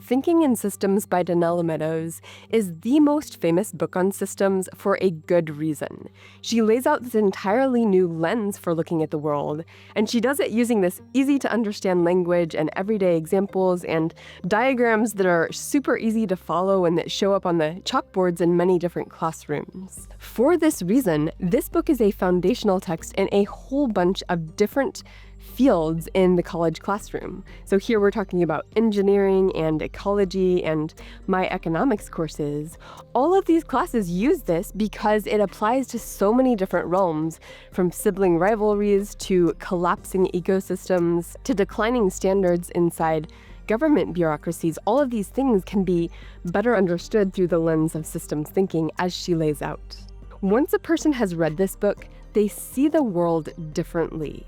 Thinking in Systems by Donella Meadows is the most famous book on systems for a good reason. She lays out this entirely new lens for looking at the world, and she does it using this easy-to-understand language and everyday examples and diagrams that are super easy to follow and that show up on the chalkboards in many different classrooms. For this reason, this book is a foundational text in a whole bunch of different fields in the college classroom. So here we're talking about engineering and ecology and my economics courses. All of these classes use this because it applies to so many different realms, from sibling rivalries to collapsing ecosystems to declining standards inside government bureaucracies. All of these things can be better understood through the lens of systems thinking, as she lays out. Once a person has read this book, they see the world differently.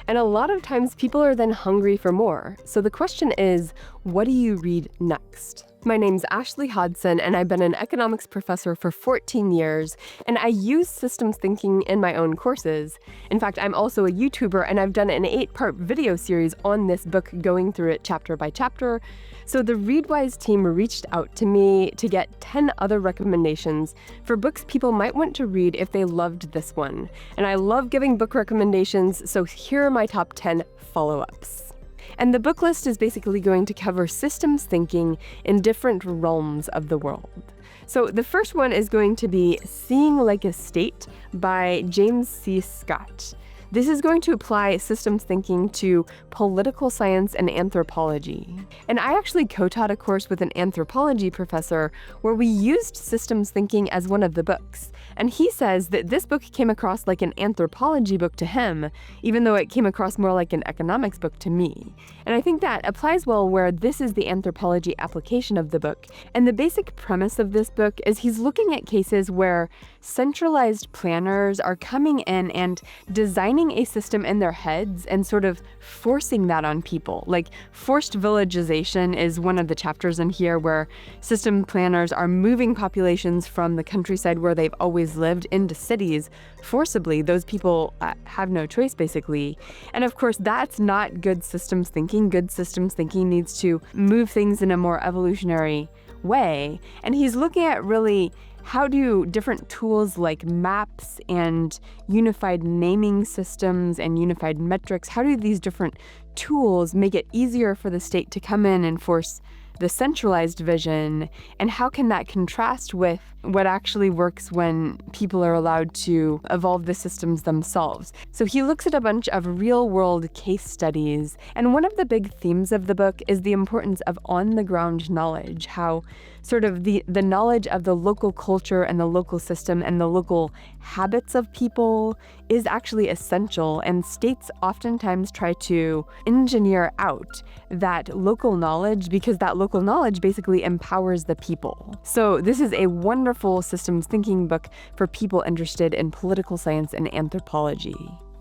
And a lot of times people are then hungry for more. So the question is, what do you read next? My name's Ashley Hodgson, and I've been an economics professor for 14 years, and I use systems thinking in my own courses. In fact, I'm also a YouTuber, and I've done an 8-part video series on this book, going through it chapter by chapter. So the ReadWise team reached out to me to get 10 other recommendations for books people might want to read if they loved this one. And I love giving book recommendations, so here are my top 10 follow-ups. And the book list is basically going to cover systems thinking in different realms of the world. So the first one is going to be Seeing Like a State by James C. Scott. This is going to apply systems thinking to political science and anthropology. And I actually co-taught a course with an anthropology professor where we used systems thinking as one of the books. And he says that this book came across like an anthropology book to him, even though it came across more like an economics book to me. And I think that applies well where this is the anthropology application of the book. And the basic premise of this book is he's looking at cases where centralized planners are coming in and designing a system in their heads and sort of forcing that on people. Like forced villagization is one of the chapters in here where system planners are moving populations from the countryside where they've always lived into cities forcibly. Those people have no choice, basically. And of course, that's not good systems thinking. Good systems thinking needs to move things in a more evolutionary way. And he's looking at really how do different tools like maps and unified naming systems and unified metrics, how do these different tools make it easier for the state to come in and force the centralized vision, and how can that contrast with what actually works when people are allowed to evolve the systems themselves? So he looks at a bunch of real-world case studies, and one of the big themes of the book is the importance of on-the-ground knowledge, how sort of the knowledge of the local culture and the local system and the local habits of people is actually essential, and states oftentimes try to engineer out that local knowledge because that local knowledge basically empowers the people. So this is a wonderful systems thinking book for people interested in political science and anthropology.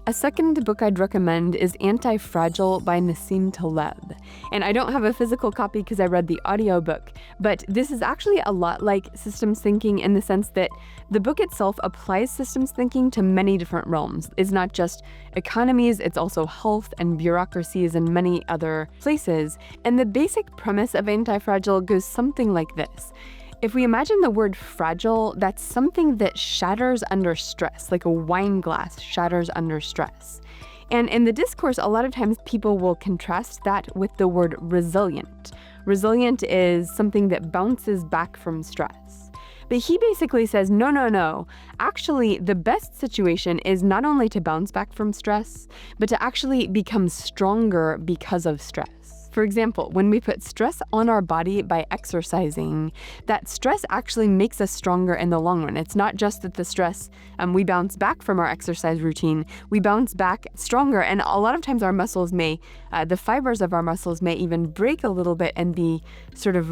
A second book I'd recommend is Anti-Fragile by Nassim Taleb. And I don't have a physical copy because I read the audiobook, but this is actually a lot like systems thinking in the sense that the book itself applies systems thinking to many different realms. It's not just economies, it's also health and bureaucracies and many other places. And the basic premise of Anti-Fragile goes something like this. If we imagine the word fragile, that's something that shatters under stress, like a wine glass shatters under stress. And in the discourse, a lot of times people will contrast that with the word resilient. Resilient is something that bounces back from stress. But he basically says, no. Actually, the best situation is not only to bounce back from stress, but to actually become stronger because of stress. For example, when we put stress on our body by exercising, that stress actually makes us stronger in the long run. It's not just that the stress, we bounce back from our exercise routine, we bounce back stronger, and a lot of times our muscles may, the fibers of our muscles may even break a little bit and be sort of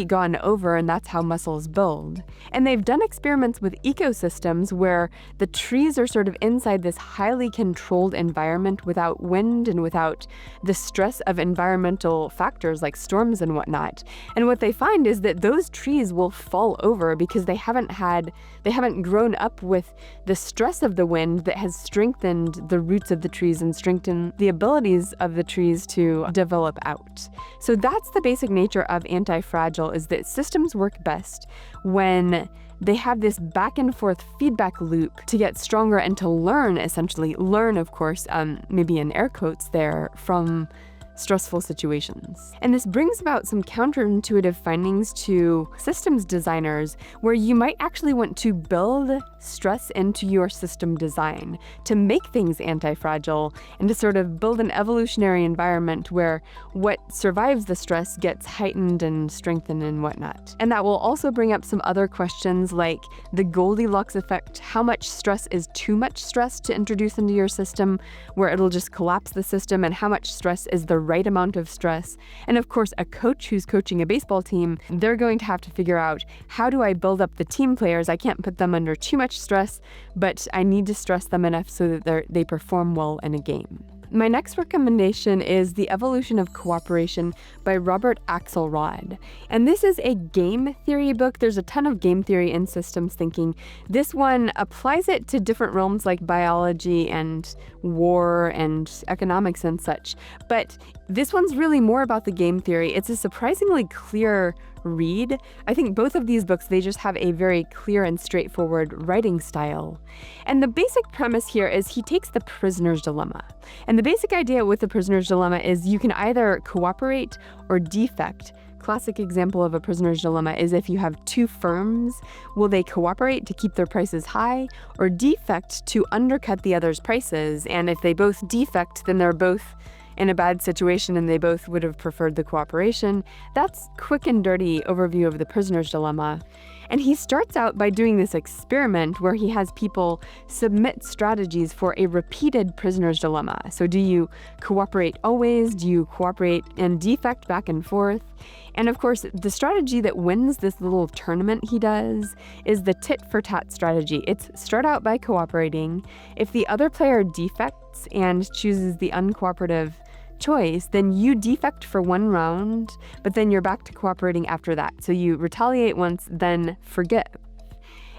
gone over, and that's how muscles build. And they've done experiments with ecosystems where the trees are sort of inside this highly controlled environment without wind and without the stress of environmental factors like storms and whatnot. And what they find is that those trees will fall over because they haven't grown up with the stress of the wind that has strengthened the roots of the trees and strengthened the abilities of the trees trees to develop out. So that's the basic nature of Anti-Fragile, is that systems work best when they have this back and forth feedback loop to get stronger and to learn, essentially. Learn, of course, maybe in air quotes there, from stressful situations. And this brings about some counterintuitive findings to systems designers, where you might actually want to build stress into your system design to make things anti-fragile and to sort of build an evolutionary environment where what survives the stress gets heightened and strengthened and whatnot. And that will also bring up some other questions like the Goldilocks effect. How much stress is too much stress to introduce into your system, where it'll just collapse the system, and how much stress is the right amount of stress. And of course, a coach who's coaching a baseball team, they're going to have to figure out, how do I build up the team players? I can't put them under too much stress, but I need to stress them enough so that they perform well in a game. My next recommendation is The Evolution of Cooperation by Robert Axelrod. And this is a game theory book. There's a ton of game theory in systems thinking. This one applies it to different realms like biology and war and economics and such. But this one's really more about the game theory. It's a surprisingly clear read. I think both of these books, they just have a very clear and straightforward writing style. And the basic premise here is he takes the prisoner's dilemma. And the basic idea with the prisoner's dilemma is you can either cooperate or defect. Classic example of a prisoner's dilemma is if you have two firms, will they cooperate to keep their prices high or defect to undercut the other's prices? And if they both defect, then they're both in a bad situation and they both would have preferred the cooperation. That's quick and dirty overview of the prisoner's dilemma. And he starts out by doing this experiment where he has people submit strategies for a repeated prisoner's dilemma. So do you cooperate always? Do you cooperate and defect back and forth? And of course, the strategy that wins this little tournament he does is the tit for tat strategy. It's start out by cooperating. If the other player defects and chooses the uncooperative choice, then you defect for one round, but then you're back to cooperating after that. So you retaliate once, then forgive.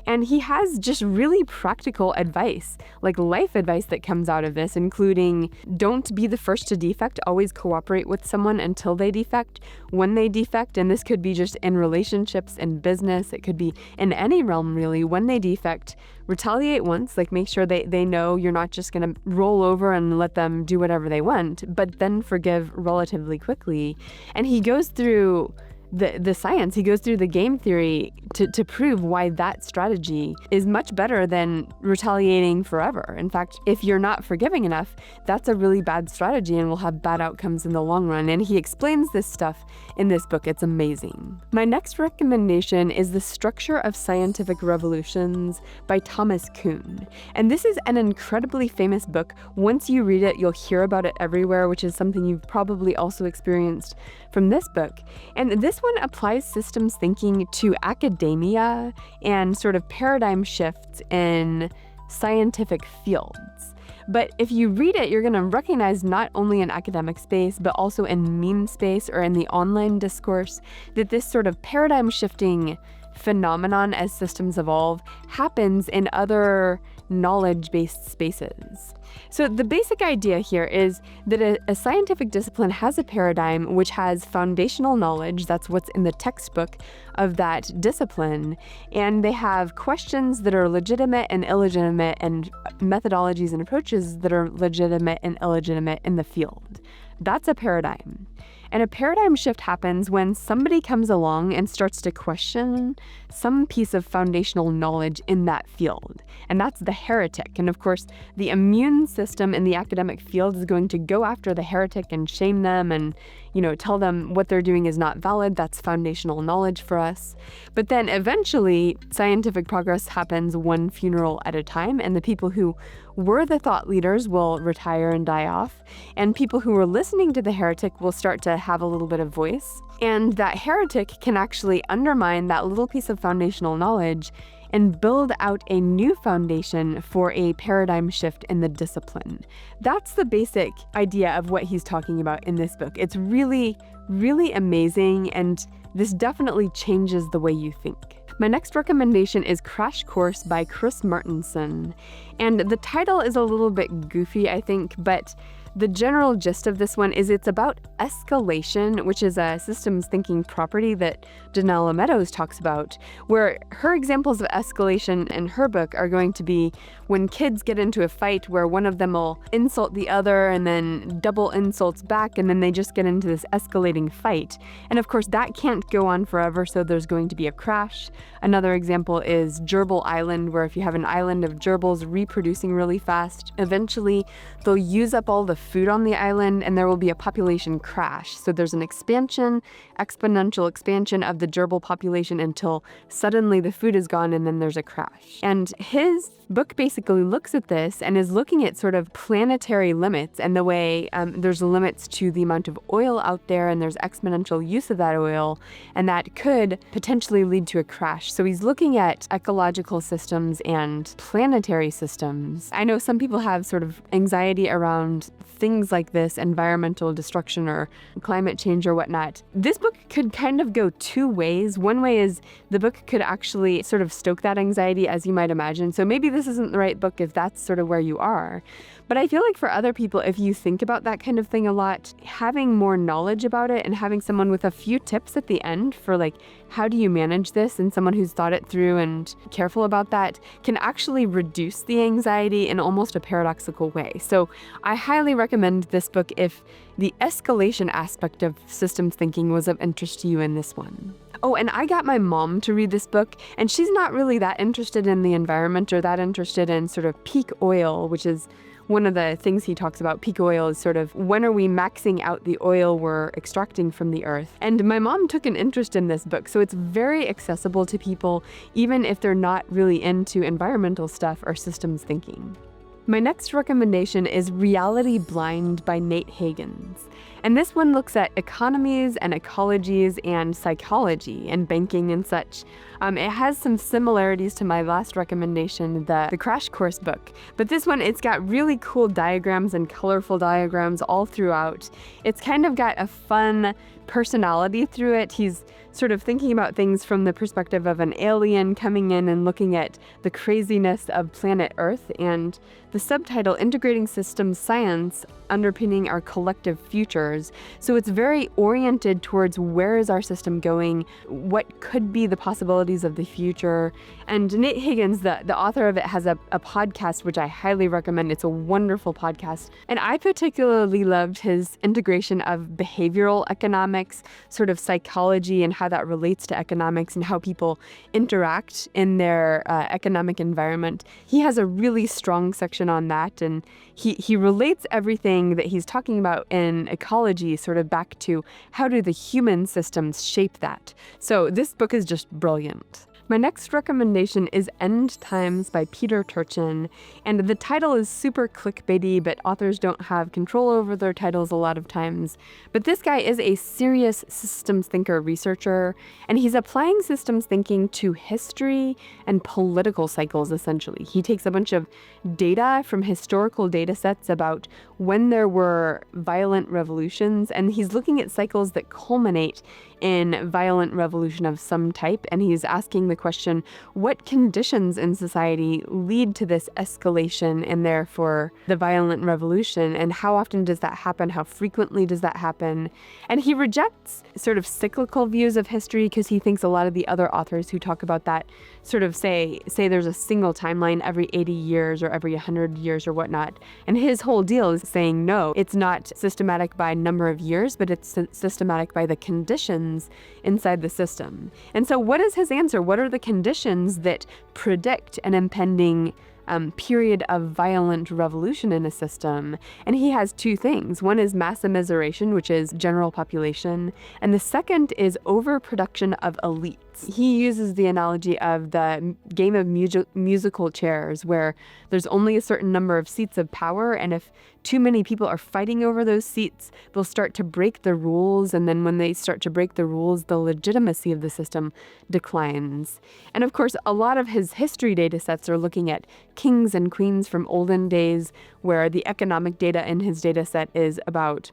And he has just really practical advice, like life advice that comes out of this, including don't be the first to defect, always cooperate with someone until they defect. When they defect, and this could be just in relationships and business, it could be in any realm really, when they defect, retaliate once, like make sure they know you're not just gonna roll over and let them do whatever they want, but then forgive relatively quickly. And he goes through the science, he goes through the game theory to prove why that strategy is much better than retaliating forever. In fact, if you're not forgiving enough, that's a really bad strategy and will have bad outcomes in the long run. And he explains this stuff in this book. It's amazing. My next recommendation is The Structure of Scientific Revolutions by Thomas Kuhn. And this is an incredibly famous book. Once you read it, you'll hear about it everywhere, which is something you've probably also experienced from this book. And this one applies systems thinking to academia and sort of paradigm shifts in scientific fields. But if you read it, you're going to recognize not only in academic space, but also in meme space or in the online discourse, that this sort of paradigm shifting phenomenon as systems evolve happens in other knowledge-based spaces. So the basic idea here is that a scientific discipline has a paradigm which has foundational knowledge, that's what's in the textbook of that discipline, and they have questions that are legitimate and illegitimate and methodologies and approaches that are legitimate and illegitimate in the field. That's a paradigm. And a paradigm shift happens when somebody comes along and starts to question some piece of foundational knowledge in that field. And that's the heretic. And of course, the immune system in the academic field is going to go after the heretic and shame them and, tell them what they're doing is not valid. That's foundational knowledge for us. But then eventually, scientific progress happens one funeral at a time, and the people who were the thought leaders will retire and die off, and people who were listening to the heretic will start to have a little bit of voice. And that heretic can actually undermine that little piece of foundational knowledge and build out a new foundation for a paradigm shift in the discipline. That's the basic idea of what he's talking about in this book. It's really, really amazing, and this definitely changes the way you think. My next recommendation is Crash Course by Chris Martenson. And the title is a little bit goofy, I think, but The general gist of this one is it's about escalation, which is a systems thinking property that Donella Meadows talks about, where her examples of escalation in her book are going to be when kids get into a fight where one of them will insult the other and then double insults back, and then they just get into this escalating fight. And of course, that can't go on forever, so there's going to be a crash. Another example is Gerbil Island, where if you have an island of gerbils reproducing really fast, eventually they'll use up all the food on the island and there will be a population crash. So there's an exponential expansion of the gerbil population until suddenly the food is gone and then there's a crash. And his book basically looks at this and is looking at sort of planetary limits and the way there's limits to the amount of oil out there and there's exponential use of that oil, and that could potentially lead to a crash. So he's looking at ecological systems and planetary systems. I know some people have sort of anxiety around things like this, environmental destruction or climate change or whatnot. This book could kind of go two ways. One way is the book could actually sort of stoke that anxiety, as you might imagine. So maybe this isn't the right book if that's sort of where you are. But I feel like for other people, if you think about that kind of thing a lot, having more knowledge about it and having someone with a few tips at the end for like, how do you manage this, and someone who's thought it through and careful about that can actually reduce the anxiety in almost a paradoxical way. So I highly recommend this book if the escalation aspect of systems thinking was of interest to you in this one. Oh, and I got my mom to read this book, and she's not really that interested in the environment or that interested in sort of peak oil, which is one of the things he talks about. Peak oil is sort of when are we maxing out the oil we're extracting from the earth. And my mom took an interest in this book, so it's very accessible to people, even if they're not really into environmental stuff or systems thinking. My next recommendation is Reality Blind by Nate Higgins. And this one looks at economies and ecologies and psychology and banking and such. It has some similarities to my last recommendation, the Crash Course book. But this one, it's got really cool diagrams and colorful diagrams all throughout. It's kind of got a fun personality through it. He's sort of thinking about things from the perspective of an alien coming in and looking at the craziness of planet Earth, and the subtitle, Integrating Systems Science Underpinning Our Collective Futures. So it's very oriented towards where is our system going, what could be the possibilities of the future. And Nate Higgins, the author of it, has a podcast which I highly recommend. It's a wonderful podcast. And I particularly loved his integration of behavioral economics, sort of psychology, and how that relates to economics and how people interact in their economic environment. He has a really strong section on that, and he relates everything that he's talking about in ecology sort of back to how do the human systems shape that. So this book is just brilliant. My next recommendation is End Times by Peter Turchin, and the title is super clickbaity, but authors don't have control over their titles a lot of times. But this guy is a serious systems thinker researcher, and he's applying systems thinking to history and political cycles, essentially. He takes a bunch of data from historical data sets about when there were violent revolutions, and he's looking at cycles that culminate in violent revolution of some type, and he's asking the question, what conditions in society lead to this escalation and therefore the violent revolution, and how often does that happen? How frequently does that happen? And he rejects sort of cyclical views of history because he thinks a lot of the other authors who talk about that sort of say there's a single timeline every 80 years or every 100 years or whatnot. And his whole deal is saying, no, it's not systematic by number of years, but it's systematic by the conditions inside the system. And so what is his answer? What are the conditions that predict an impending period of violent revolution in a system? And he has two things. One is mass immiseration, which is general population, and the second is overproduction of elites. He uses the analogy of the game of musical chairs, where there's only a certain number of seats of power, and if too many people are fighting over those seats, they'll start to break the rules, and then when they start to break the rules, the legitimacy of the system declines. And of course, a lot of his history data sets are looking at kings and queens from olden days, where the economic data in his data set is about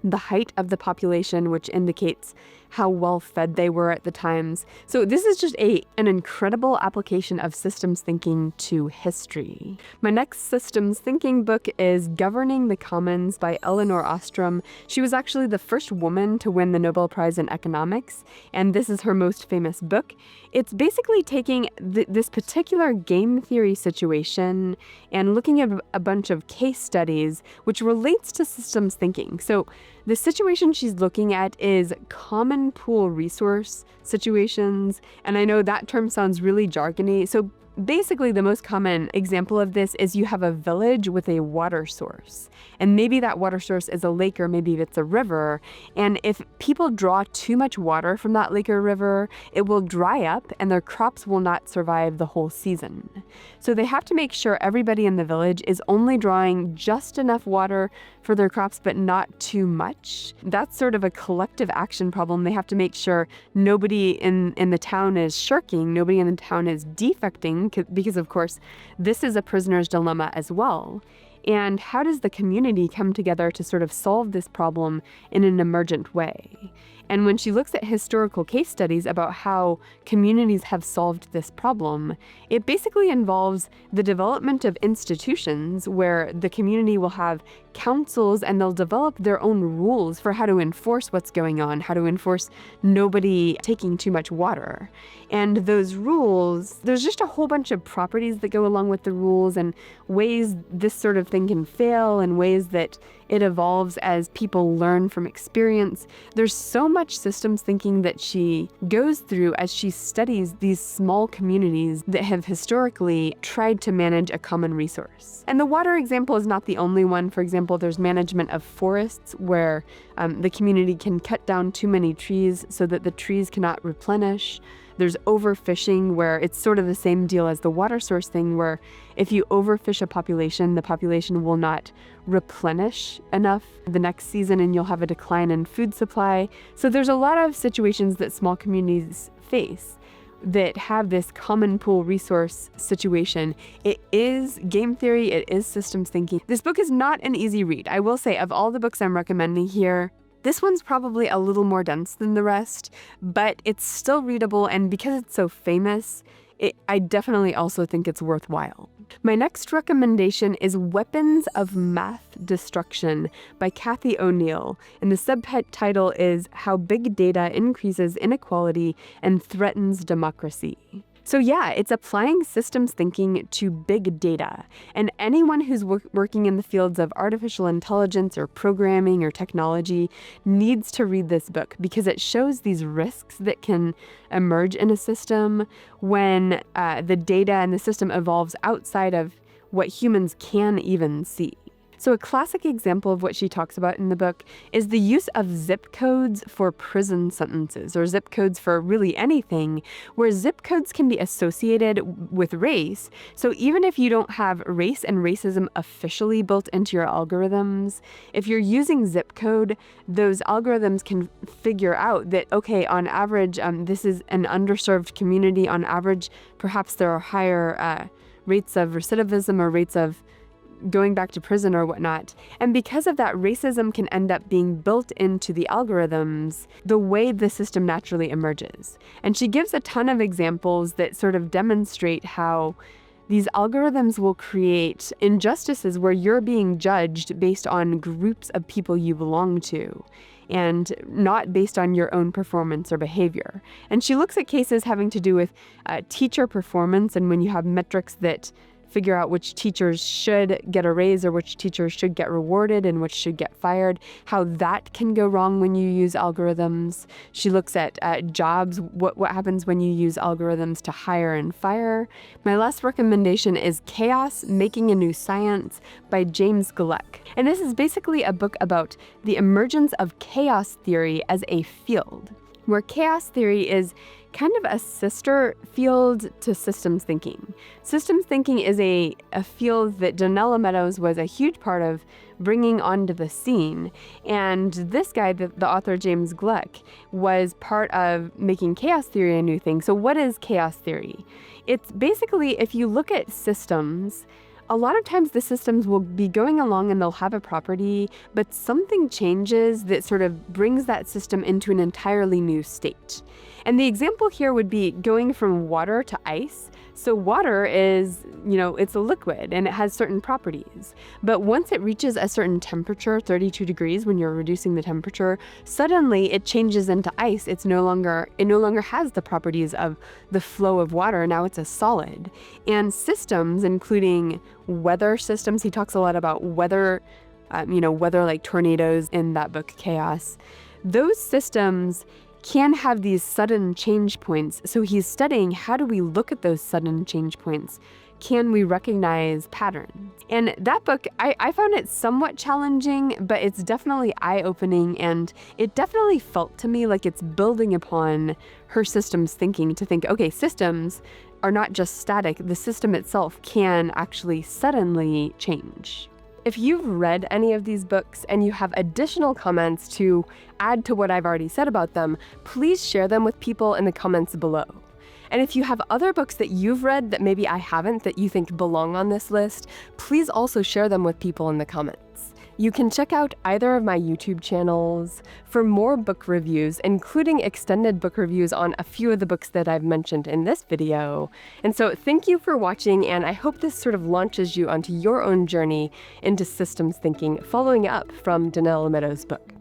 the height of the population, which indicates how well fed they were at the times. So this is just an incredible application of systems thinking to history. My next systems thinking book is Governing the Commons by Elinor Ostrom. She was actually the first woman to win the Nobel Prize in Economics, and this is her most famous book. It's basically taking this particular game theory situation and looking at a bunch of case studies, which relates to systems thinking. So the situation she's looking at is common pool resource situations. And I know that term sounds really jargony. So basically, the most common example of this is you have a village with a water source. And maybe that water source is a lake or maybe it's a river. And if people draw too much water from that lake or river, it will dry up and their crops will not survive the whole season. So they have to make sure everybody in the village is only drawing just enough water for their crops, but not too much. That's sort of a collective action problem. They have to make sure nobody in the town is shirking, nobody in the town is defecting, because of course, this is a prisoner's dilemma as well. And how does the community come together to sort of solve this problem in an emergent way? And when she looks at historical case studies about how communities have solved this problem, it basically involves the development of institutions where the community will have councils and they'll develop their own rules for how to enforce what's going on, how to enforce nobody taking too much water. And those rules, there's just a whole bunch of properties that go along with the rules and ways this sort of thing can fail and ways that it evolves as people learn from experience. There's so much systems thinking that she goes through as she studies these small communities that have historically tried to manage a common resource. And the water example is not the only one. For example, there's management of forests where the community can cut down too many trees so that the trees cannot replenish. There's overfishing, where it's sort of the same deal as the water source thing, where if you overfish a population, the population will not replenish enough the next season and you'll have a decline in food supply. So there's a lot of situations that small communities face that have this common pool resource situation. It is game theory, it is systems thinking. This book is not an easy read. I will say, of all the books I'm recommending here, this one's probably a little more dense than the rest, but it's still readable, and because it's so famous, I definitely also think it's worthwhile. My next recommendation is Weapons of Math Destruction by Kathy O'Neill, and the subtitle is How Big Data Increases Inequality and Threatens Democracy. So yeah, it's applying systems thinking to big data. And anyone who's working in the fields of artificial intelligence or programming or technology needs to read this book, because it shows these risks that can emerge in a system when the data and the system evolves outside of what humans can even see. So a classic example of what she talks about in the book is the use of zip codes for prison sentences, or zip codes for really anything, where zip codes can be associated with race. So even if you don't have race and racism officially built into your algorithms, if you're using zip code, those algorithms can figure out that, okay, on average, this is an underserved community. On average, perhaps there are higher rates of recidivism or rates of going back to prison or whatnot. And because of that, racism can end up being built into the algorithms the way the system naturally emerges. And she gives a ton of examples that sort of demonstrate how these algorithms will create injustices where you're being judged based on groups of people you belong to, and not based on your own performance or behavior. And she looks at cases having to do with teacher performance, and when you have metrics that figure out which teachers should get a raise or which teachers should get rewarded and which should get fired, how that can go wrong when you use algorithms. She looks at jobs, what happens when you use algorithms to hire and fire. My last recommendation is Chaos: Making a New Science by James Gluck. And this is basically a book about the emergence of chaos theory as a field, where chaos theory is kind of a sister field to systems thinking. Systems thinking is a field that Donella Meadows was a huge part of bringing onto the scene. And this guy, the author James Gluck, was part of making chaos theory a new thing. So what is chaos theory? It's basically, if you look at systems, A lot of times the systems will be going along and they'll have a property, but something changes that sort of brings that system into an entirely new state. And the example here would be going from water to ice. So water is, it's a liquid and it has certain properties. But once it reaches a certain temperature, 32 degrees, when you're reducing the temperature, suddenly it changes into ice. It no longer has the properties of the flow of water. Now it's a solid. And systems, including weather systems, he talks a lot about weather, weather like tornadoes in that book, Chaos. Those systems can have these sudden change points. So he's studying, how do we look at those sudden change points? Can we recognize patterns? And that book, I found it somewhat challenging, but it's definitely eye-opening, and it definitely felt to me like it's building upon her systems thinking to think, okay, systems are not just static. The system itself can actually suddenly change. If you've read any of these books and you have additional comments to add to what I've already said about them, please share them with people in the comments below. And if you have other books that you've read that maybe I haven't that you think belong on this list, please also share them with people in the comments. You can check out either of my YouTube channels for more book reviews, including extended book reviews on a few of the books that I've mentioned in this video. And so thank you for watching, and I hope this sort of launches you onto your own journey into systems thinking, following up from Donella Meadows' book.